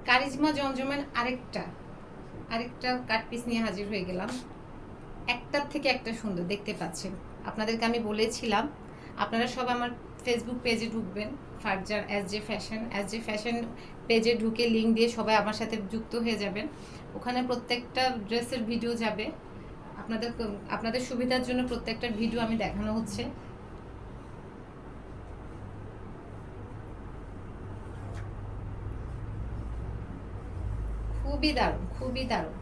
Charisma জমজমের আরেকটা cut piece নিয়ে হাজির হয়ে গেলাম। একটার থেকে একটা সুন্দর, দেখতে পাচ্ছেন। আপনাদেরকে আমি বলেছিলাম আপনারা সব আমার ফেসবুক পেজে ঢুকবেন, ফারজান এস জে ফ্যাশন পেজে ঢুকে লিঙ্ক দিয়ে সবাই আমার সাথে যুক্ত হয়ে যাবেন। ওখানে প্রত্যেকটা ড্রেসের ভিডিও যাবে। আপনাদের সুবিধার জন্য প্রত্যেকটা ভিডিও আমি দেখানো হচ্ছে। খুবই দারুণ, খুবই দারুণ।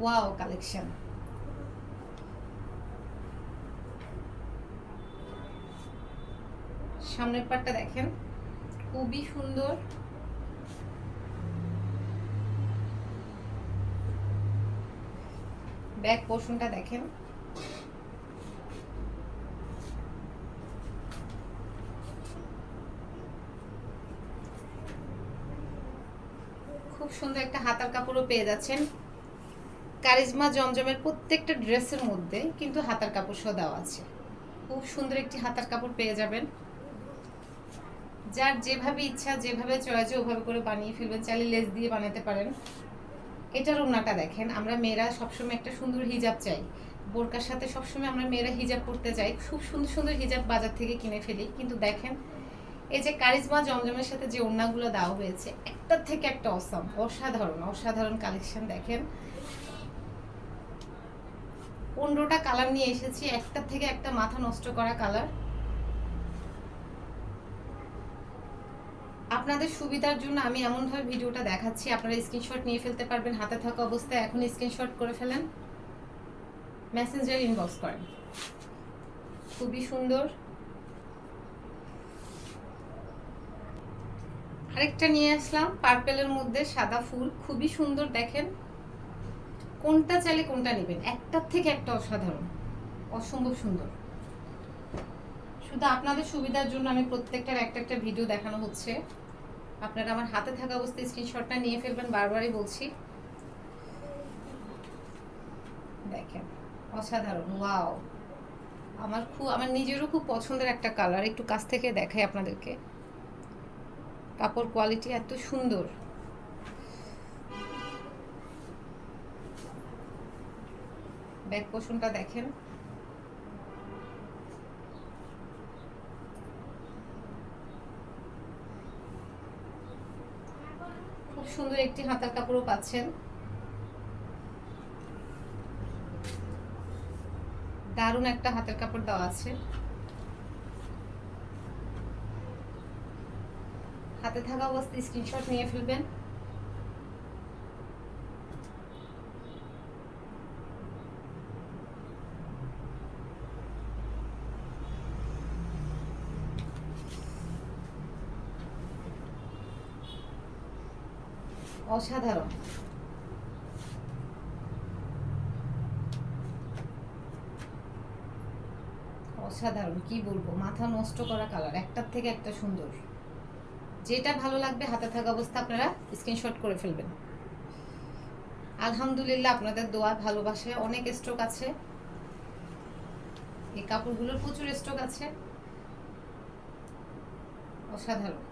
Wow collection. সামনের পাটটা দেখেন, খুবই সুন্দর। ব্যাক পোর্শনটা দেখেন, খুব সুন্দর একটা হাতার কাপড়ও পেয়ে যাচ্ছেন। কারিজমা জমজমের প্রত্যেকটা ড্রেসের মধ্যে কিন্তু হাতার কাপড় সহ দেওয়া আছে। খুব সুন্দর একটি হাতার কাপড় পেয়ে যাবেন। যার যেভাবে ইচ্ছা, যেভাবে চয়েস ওভাবে করে বানিয়ে ফেলবেন। চাইলে লেস দিয়ে বানাতে পারেন। এটার ওড়নাটা দেখেন। আমরা মেয়েরা সবসময় একটা সুন্দর হিজাব চাই, বোরকার সাথে সবসময় আমরা মেয়েরা হিজাব পরতে চাই। খুব সুন্দর সুন্দর হিজাব বাজার থেকে কিনে ফেলি, কিন্তু দেখেন এই যে কারিজমা জমজমের সাথে যে ওড়নাগুলো দেওয়া হয়েছে, একটার থেকে একটা অসাম, অসাধারণ অসাধারণ কালেকশন। দেখেন 15টা কালার নিয়ে এসেছি, একটার থেকে একটা মাথা নষ্ট করা কালার। আপনাদের সুবিধার জন্য আমি এমনভাবে ভিডিওটা দেখাচ্ছি, আপনারা স্ক্রিনশট নিয়ে ফেলতে পারবেন হাতে থাকা অবস্থায়। এখন স্ক্রিনশট করে ফেলেন, মেসেঞ্জার ইনবক্স করেন। খুবই সুন্দর। আরেকটা নিয়ে আসলাম পার্পেলের মধ্যে সাদা ফুল, খুবই সুন্দর। দেখেন কোনটা চাইলে কোনটা নেবেন, একটার থেকে একটা অসাধারণ, অসম্ভব সুন্দর। শুধু আপনাদের সুবিধার জন্য আমি প্রত্যেকটার একটা একটা ভিডিও দেখানো হচ্ছে। আপনারা আমার হাতে থাকা অবস্থায় স্ক্রিনশটটা নিয়ে ফেলবেন, বারবারই বলছি। দেখেন অসাধারণ, ওয়াও। আমার নিজেরও খুব পছন্দের একটা কালার। একটু কাছ থেকে দেখাই আপনাদেরকে, কাপড় কোয়ালিটি এত সুন্দর। ব্যাক পোর্শনটা দেখেন, খুব সুন্দর একটি হাতার কাপড়ও পাচ্ছেন। দারুণ একটা হাতের কাপড় দেওয়া আছে। হাতে থাকা অবস্থায় স্ক্রিনশট নিয়ে ফেলবেন। অসাধারণ, অসাধারণ, কি বলবো, মাথা নষ্ট করা কালার, একটার থেকে একটা সুন্দর। যেটা ভালো লাগবে হাতে থাকা অবস্থা আপনারা স্ক্রিনশট করে ফেলবেন। আলহামদুলিল্লাহ আপনাদের দোয়া ভালোবাসায় অনেক স্টক আছে, এই কাপড়গুলোর প্রচুর স্টক আছে। অসাধারণ।